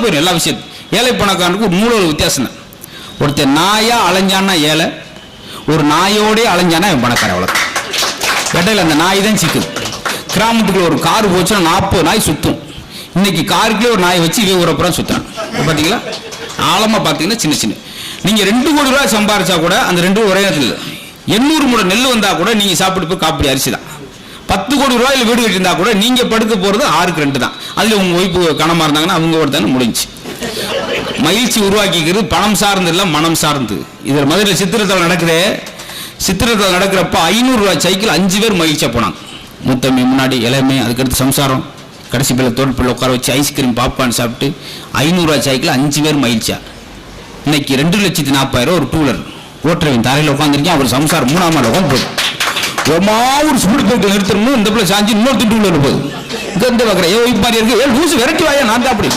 போயிடும் எல்லா விஷயத்தையும். ஏழை பணக்காரனுக்கு ஒரு மூல ஒரு வித்தியாசம் தான். ஒருத்தர் நாயா அலைஞ்சான்னா ஏழை, ஒரு நாயோடே அலைஞ்சானா அவன் பணக்காரன். அவ்வளோ இடையில அந்த நாய் தான் சிக்குது. கிராமத்துக்குள்ள ஒரு கார் போச்சுன்னா 40 நாய் சுத்தும். இன்னைக்கு காருக்குள்ளே ஒரு நாயை வச்சு இவன் ஊரப்புறம் சுத்துறான். பார்த்தீங்களா? ஆழமா பார்த்தீங்கன்னா சின்ன சின்ன நீங்க 2 கோடி ரூபாய் சம்பாரிச்சா கூட அந்த 2 ஒரே நேரத்தில் 800 மூடை நெல் வந்தா கூட நீங்க சாப்பிட்டு போய் காப்பி அரிசி தான். 10 கோடி ரூபாயில் வீடு கட்டியிருந்தா கூட நீங்க படுக்க போறது 6க்கு 2 தான். அதுல உங்க ஒய்ப்பு கணமா இருந்தாங்கன்னா அவங்க ஒருத்தானே முடிஞ்சு. மகிழ்ச்சி உருவாக்கிக்கிறது பணம் சார்ந்து இல்லை, மனம் சார்ந்து. இதுல மதுரை சித்திரத்தில் நடக்குது. சித்திரத்தில் நடக்கிறப்ப 500 ரூபாய் சைக்கிள் 5 பேர் மகிழ்ச்சியா போனாங்க. மூத்தமை முன்னாடி இளமை, அதுக்கடுத்து சம்சாரம், கடைசி பிள்ளை தோல்பிள்ளை உட்கார வச்சு ஐஸ்கிரீம் பாப்கார்ன் சாப்பிட்டு 500 ரூபாய் சைக்கிள் 5 பேர் மகிழ்ச்சியா. இன்னைக்கு 2,40,000 ஒரு டூலர் ஓட்டுறவன் தரையில் உட்காந்துருக்கேன். அவர் சம்சாரம் 3ஆம் நாள் உட்காந்து ஒரு ஸ்பீட் பிரேக் நிறுத்தணும். இந்த பிள்ளை சாஞ்சி இன்னொரு டூலர் போகுது. இங்க பார்க்குறேன் ஏ மாதிரி இருக்கு, ஏ லூசு விரட்டி வாயா நான் தான் அப்படி